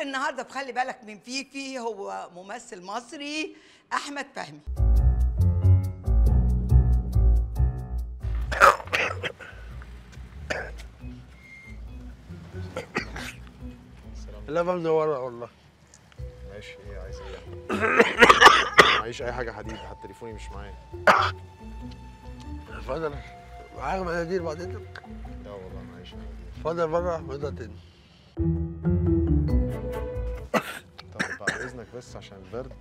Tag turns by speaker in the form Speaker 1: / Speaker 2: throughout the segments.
Speaker 1: النهارده بخلي بالك من فيفي هو ممثل مصري احمد فهمي.
Speaker 2: لا منوره والله.
Speaker 3: ماشي، ايه عايز ايه؟ معيش اي حاجه حديد، حتى تليفوني مش معايا.
Speaker 2: اتفضل معاك مناديل بعد اذنك.
Speaker 3: لا والله معيش مناديل.
Speaker 2: اتفضل بره بيضة تاني.
Speaker 3: طب بعد اذنك بس عشان البرد.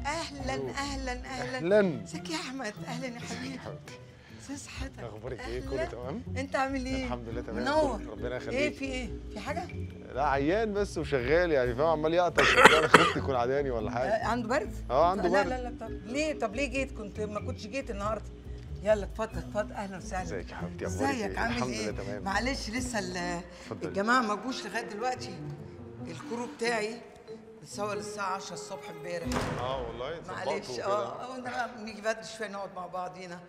Speaker 1: اهلا اهلا اهلا.
Speaker 3: اهلا.
Speaker 1: ازيك يا احمد؟ اهلا يا حبيبي.
Speaker 3: حبيبتي،
Speaker 1: ازي صحتك؟
Speaker 3: اخبارك ايه؟ كله تمام؟
Speaker 1: انت عامل ايه؟
Speaker 3: الحمد لله تمام.
Speaker 1: منور.
Speaker 3: ربنا يخليك.
Speaker 1: ايه في ايه؟ في حاجه؟
Speaker 3: لا عيان بس وشغال يعني، فاهم؟ عمال يعطش. انا خفت يكون عداني ولا حاجه.
Speaker 1: عنده برد؟
Speaker 3: عنده برد.
Speaker 1: لا طب ليه؟ طب ليه جيت؟ ما كنتش جيت النهارده. يلا اتفضل اهلا وسهلا.
Speaker 3: ازيك يا حبيبتي؟ اخبارك ايه؟
Speaker 1: ازيك عامل ايه؟
Speaker 3: الحمد لله تمام.
Speaker 1: معلش لسه الجماعه ما جوش لغايه دلوقتي. الكرو بتاعي بتصور الساعه 10 الصبح امبارح.
Speaker 3: والله
Speaker 1: معلش قلنا بقى نيجي بدري شويه نقعد مع بعضينا.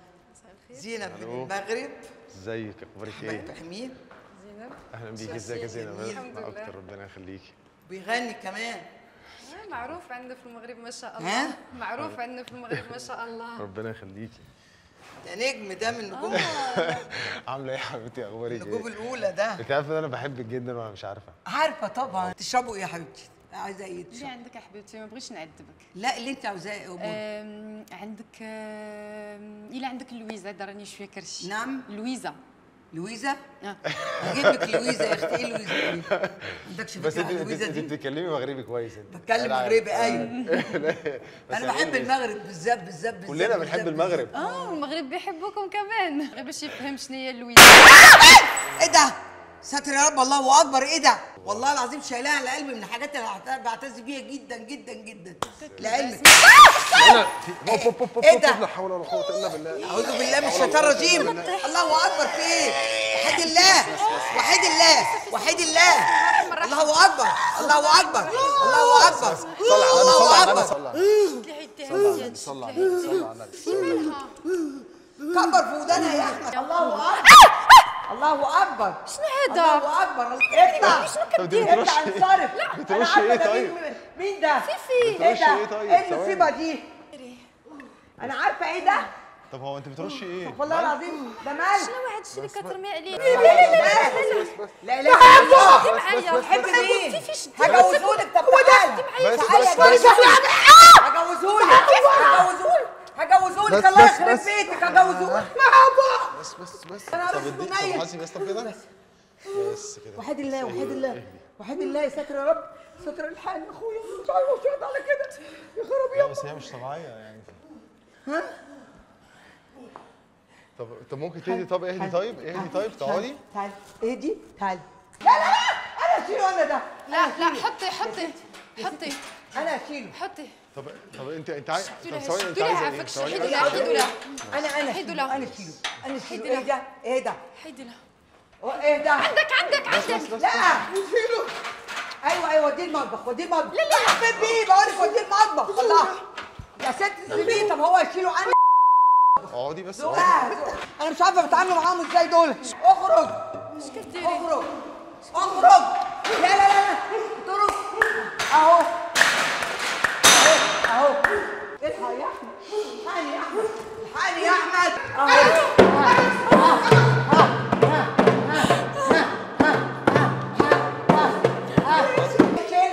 Speaker 1: زينب من المغرب.
Speaker 3: ازيك؟ اخبارك ايه؟
Speaker 1: فاهمين؟
Speaker 4: زينب
Speaker 3: اهلا بيكي. ازيك يا زينب؟
Speaker 4: الحمد لله.
Speaker 3: اكتر، ربنا يخليكي.
Speaker 1: بيغني كمان.
Speaker 4: معروف عندنا في المغرب ما شاء الله. معروف عندنا في المغرب ما شاء الله.
Speaker 3: ربنا يخليكي.
Speaker 1: ده نجم، ده من نجوم
Speaker 3: عامله ايه يا حبيبتي؟ اخبارك ايه؟
Speaker 1: النجوم الاولى ده.
Speaker 3: انت عارفه ان انا بحبك جدا وانا مش عارفه.
Speaker 1: عارفه طبعا. تشربوا ايه يا حبيبتي؟ عايزه ايه
Speaker 4: اللي
Speaker 1: تشرب؟
Speaker 4: عندك يا حبيبتي؟ ما بغيتش نعذبك.
Speaker 1: لا اللي انت عاوزاه ايه؟
Speaker 4: عندك الا عندك اللويزه، راني شويه كرش.
Speaker 1: نعم
Speaker 4: لويزه.
Speaker 1: لويزا؟ اجيب لك لويزا يا اختي. ايه لويزا دي؟ ما عندكش
Speaker 3: بس
Speaker 1: فكره عن لويزا
Speaker 3: انت
Speaker 1: دي؟
Speaker 3: بتتكلمي مغربي كويس. انت
Speaker 1: بتكلم مغربي ايوه.
Speaker 3: بس
Speaker 1: انا بحب المغرب بالذات
Speaker 3: كلنا بنحب المغرب.
Speaker 4: المغرب بيحبوكم كمان، غير باش يفهم شنو هي اللويزه.
Speaker 1: ايه ده؟ ساتر يا رب، الله اكبر. ايه ده؟ والله العظيم شايلاها على قلبي، من الحاجات اللي بعتز بيها جدا جدا جدا لعلمك. ايه ده؟
Speaker 3: لا حول ولا قوه الا بالله.
Speaker 1: اعوذ بالله من الشيطان الرجيم. الله اكبر. في ايه؟ وحيد الله وحيد الله وحيد الله. الله اكبر الله اكبر الله اكبر الله اكبر.
Speaker 3: صلى على النبي صلى على النبي.
Speaker 1: كبر في ودانها يا احمد. الله اكبر الله اكبر.
Speaker 4: شنو هذا؟
Speaker 1: الله اكبر. اطلع اطلع انصرف.
Speaker 3: بترش ايه طيب؟
Speaker 1: مين ده؟
Speaker 4: فيفي.
Speaker 1: ايه ده؟
Speaker 3: ايه طيب؟
Speaker 1: ايه المصيبه دي؟ انا عارفه ايه ده؟
Speaker 3: طب هو انت بترشي ايه؟
Speaker 1: والله العظيم ده مال.
Speaker 4: شنو هاد الشيء اللي كترمي عليه؟
Speaker 1: لا لا لا
Speaker 4: معايا.
Speaker 1: تحب مين؟
Speaker 4: فيفي
Speaker 1: هجوزهولك. طب تعالى هجوزهولك الله يخرب بيتك. هجوزهولك.
Speaker 3: بس
Speaker 1: أنا
Speaker 3: طب
Speaker 1: عارف
Speaker 3: اديك،
Speaker 1: إنه
Speaker 3: طب حاسي بس طب كده بس كده.
Speaker 1: وحيد الله وحيد الله وحيد الله. يا ساتر يا رب. ستر الحال يا اخويا. مش عارفه مش قاعد على كده يا خرابي.
Speaker 3: لا بس هي مش طبيعيه يعني.
Speaker 1: ها؟
Speaker 3: طب ممكن تهدي. طب اهدي طيب تقعدي.
Speaker 1: تعالي اهدي تعالي. لا انا اشيله. انا ده
Speaker 4: لا حطي
Speaker 1: انا اشيله.
Speaker 4: حطي.
Speaker 3: طب انت عايز. طب ثواني، انت
Speaker 4: حيدوا
Speaker 3: عايزه
Speaker 4: لها
Speaker 3: ايه؟
Speaker 4: عفاك
Speaker 3: ثواني
Speaker 4: حيدوا
Speaker 3: بس.
Speaker 4: لها حيدوا لها
Speaker 1: انا
Speaker 4: حيدوا لها.
Speaker 1: انا اشيله. ايه
Speaker 4: حيدوا
Speaker 1: ده؟ ايه ده؟
Speaker 4: حيدوا لها.
Speaker 1: ايه ده؟
Speaker 4: عندك
Speaker 1: لا شيله. ايوه وديه المطبخ. لا حبيت بيه بقول لك وديه المطبخ. الله يا ست سيبيه. طب هو يشيله. انا
Speaker 3: اقعدي بس.
Speaker 1: انا مش عارفه بتعاملوا معاهم ازاي دول. اخرج
Speaker 4: ايش كديري؟
Speaker 1: اخرج. لا اخرج. اهو الحق يا احمد. الحقني يا احمد. اهو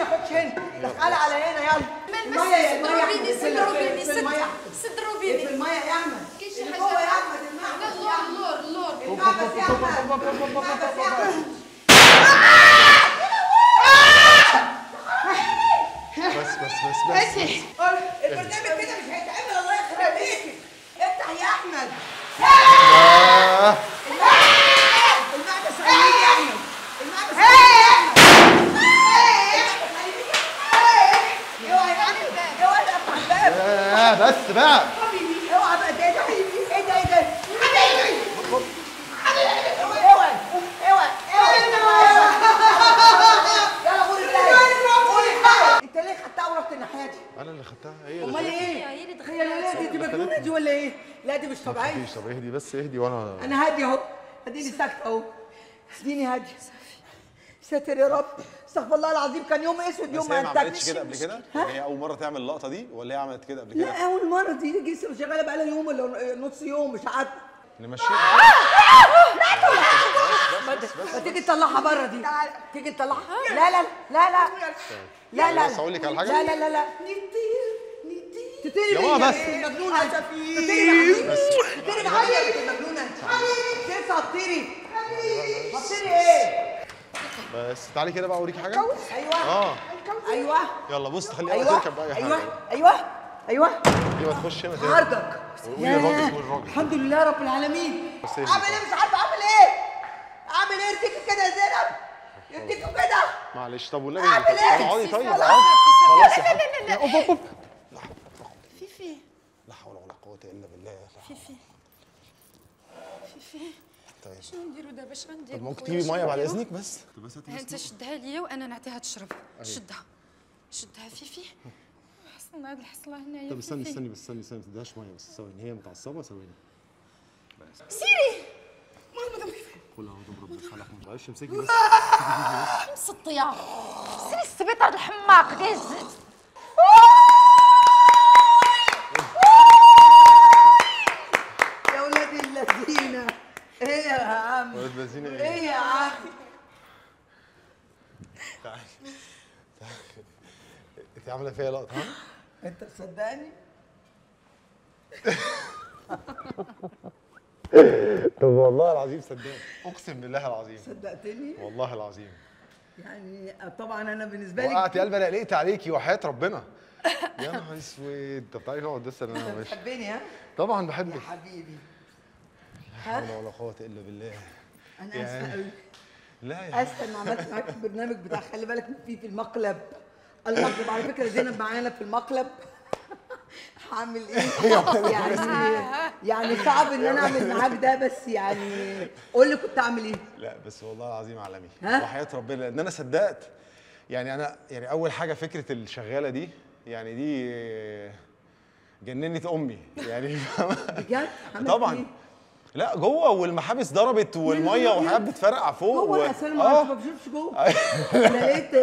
Speaker 1: خدش هنا دخلها على هنا. يلا
Speaker 4: صدروا بيني
Speaker 1: في الميه يا احمد.
Speaker 4: كاين شي
Speaker 1: اللي
Speaker 4: حاجه.
Speaker 1: جوه يا احمد. المعبس يا احمد.
Speaker 4: اللور
Speaker 1: المعبس يا احمد. المعبس يا احمد.
Speaker 3: بس
Speaker 1: البرنامج كده مش هيتعمل. الله يخرب بيتك. افتح يا احمد. المعبس خليك يا احمد. المعبس خليك يا احمد. اوعى يا احمد. اوعى تفتح الباب.
Speaker 3: بس بقى.
Speaker 1: اوعى بقى. ايه ده؟ ايه ده؟ يلا قول الحاجة. انت ليه خدتها ورحت الناحية دي؟
Speaker 3: انا اللي خدتها. هي
Speaker 1: امال ايه؟
Speaker 4: هي اللي
Speaker 1: هي دي مجنونة دي ولا ايه؟ لا دي مش طبيعية.
Speaker 3: طب اهدي بس اهدي وانا
Speaker 1: انا هادي اهو. اديني ساكته اهو، اديني هاديه. ساتر يا رب، استغفر الله العظيم، كان يوم اسود يوم
Speaker 3: بس هي ما عملتش
Speaker 1: انتكش.
Speaker 3: كده قبل كده؟ يعني هي اول مره تعمل اللقطه دي ولا هي عملت كده قبل كده؟
Speaker 1: لا اول مره دي لسه شغاله بقالها يوم ولا نص يوم مش عارفه.
Speaker 3: نمشيها.
Speaker 1: ما تيجي تطلعها بره دي، تيجي تطلعها. لا لا لا لا لا لا
Speaker 3: بس اقول لك على حاجه.
Speaker 1: لا لا لا لا تطيري
Speaker 3: يا ماما بس.
Speaker 1: مجنونه انت، تطيري معايا يا مجنونه انت، لسه هتطيري. هتطيري ايه؟
Speaker 3: بس تعالي كده بقى اوريكي حاجه.
Speaker 1: ايوه ايوه
Speaker 3: يلا بص خليها
Speaker 1: ايوه
Speaker 3: تركب بقى اي حاجه.
Speaker 1: ايوه
Speaker 3: دي ما تخش هنا تاني.
Speaker 1: عرضك.
Speaker 3: قولي الراجل قولي الراجل.
Speaker 1: الحمد لله رب العالمين.
Speaker 3: بس هي
Speaker 1: اعمل ايه؟ مش عارفه اعمل ايه. اعمل ايه؟ ارتكي كده يا زينب، ارتكي كده.
Speaker 3: معلش طب والنبي
Speaker 1: اعمل ايه؟
Speaker 3: اقعدي طيب
Speaker 1: خلاص.
Speaker 3: خلاص يا حبيبي.
Speaker 1: لا
Speaker 3: اوب اوب
Speaker 4: فيفي
Speaker 3: لا حول ولا قوه الا بالله.
Speaker 4: فيفي
Speaker 3: طيب
Speaker 4: شنو نديرو دابا؟ اش غندير؟
Speaker 3: طب ممكن تجيبي ميه بعد اذنك بس؟
Speaker 4: انت شدها ليا وانا نعطيها تشرب. شدها فيفي. حصلنا هاد الحصله هنايا.
Speaker 3: طب استني بس استني ما تديهاش ميه بس ثواني، هي متعصبه ثواني.
Speaker 4: سيري
Speaker 3: قول اعوذ برب الفلق. معلش امسكي بس.
Speaker 4: مسطيه. سيري السبيطار الحماق داز.
Speaker 1: يا ولاد الذين، ايه يا عم؟
Speaker 3: ولاد الذين
Speaker 1: ايه يا عم؟
Speaker 3: تعالي انت عامله فيا لقطه ها؟
Speaker 1: انت مصدقني؟
Speaker 3: طب والله العظيم صدقني، اقسم بالله العظيم
Speaker 1: صدقتني؟
Speaker 3: والله العظيم.
Speaker 1: يعني طبعا انا بالنسبه لي
Speaker 3: وقعت قلبي، انا قلقت عليكي وحياه ربنا. يا نهار اسود. طب تعالي نقعد بس انا ماشي.
Speaker 1: بتحبني ها؟
Speaker 3: طبعا
Speaker 1: يا
Speaker 3: بحبك.
Speaker 1: حبيبي.
Speaker 3: لا حول ولا قوه الا بالله.
Speaker 1: انا اسفه قوي،
Speaker 3: لا يا
Speaker 1: اسفه ان عملت معاك البرنامج بتاع خلي بالك في المقلب. المقلب على فكره زينب معانا في المقلب. هعمل ايه؟ يعني صعب ان انا اعمل معاك ده، بس يعني قول لي كنت اعمل ايه؟
Speaker 3: لا بس والله العظيم عالمي
Speaker 1: ها؟
Speaker 3: وحياه ربنا، لان انا صدقت. يعني انا يعني اول حاجه فكره الشغاله دي، يعني دي جننت امي يعني.
Speaker 1: بجد؟ عملت
Speaker 3: طبعا
Speaker 1: إيه؟
Speaker 3: لا جوه، والمحابس ضربت والميه وحاجات بتفرقع فوق
Speaker 1: جوه اصل انا ما بشوفش جوه. انا لقيت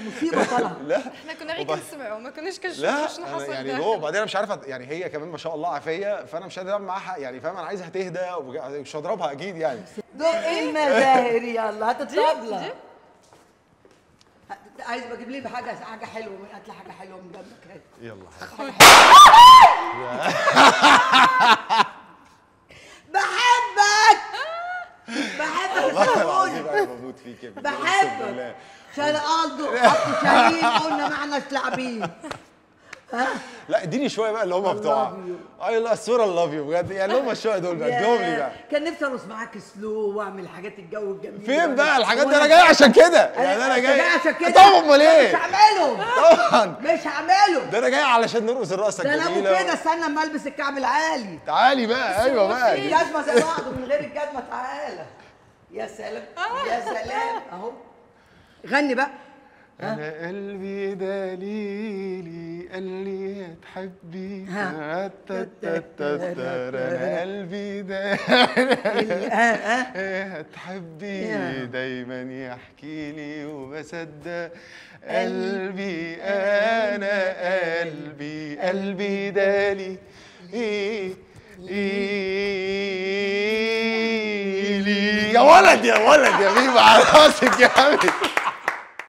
Speaker 1: مصيبه طالعه.
Speaker 3: لا
Speaker 4: احنا كنا غير كنسمعوا ما كناش كنشوفوا
Speaker 3: لا
Speaker 4: شنو
Speaker 3: أنا
Speaker 4: حصل
Speaker 3: يعني
Speaker 4: داخل.
Speaker 3: جوه. وبعدين انا مش عارف يعني هي كمان ما شاء الله عافيه، فانا مش قادر اعمل معاها يعني فاهم. انا عايزها تهدى ومش هضربها اكيد يعني.
Speaker 1: دول ايه المزاهر؟ يلا هات الطبله. عايز بجيب لي حاجه حلوه، هات لي حاجه حلوه من جنبك. هات
Speaker 3: يلا
Speaker 1: بحبك بحبك يا
Speaker 3: العظيم
Speaker 1: سلمون،
Speaker 3: انا بموت فيك يا بنت. أقسم
Speaker 1: بحبك.
Speaker 3: بالله.
Speaker 1: شال قلده حط شاهين، قلنا معنى لاعبين.
Speaker 3: لا اديني شويه بقى اللي هم بتوع اي لا الصوره لاف يو بجد، يعني اللي هم الشويه دول بقى اديهم لي بقى.
Speaker 1: كان نفسي ارقص معاك سلو واعمل حاجات الجو الجميل.
Speaker 3: فين بقى الحاجات دي؟ انا جاي عشان كده يعني، انا جاي
Speaker 1: عشان كده.
Speaker 3: طب امال ايه؟
Speaker 1: مش هعمله
Speaker 3: طبعا
Speaker 1: مش هعمله.
Speaker 3: ده انا جاي علشان نرقص الرقصه
Speaker 1: ده انا ابو
Speaker 3: الجميله.
Speaker 1: كده، استنى اما البس الكعب العالي.
Speaker 3: تعالي بقى ايوه بقى.
Speaker 1: الجزمه زي بعض من غير الجزمه. تعالى يا سلام يا سلام اهو. غني بقى.
Speaker 3: انا قلبي دليلي قال لي هتحبي. انا قلبي دليلي هتحبي دايما يحكي لي وبصدق. قلبي انا قلبي دالي يا ولد يا ولد يا بيبي على راسك يا حبيبي.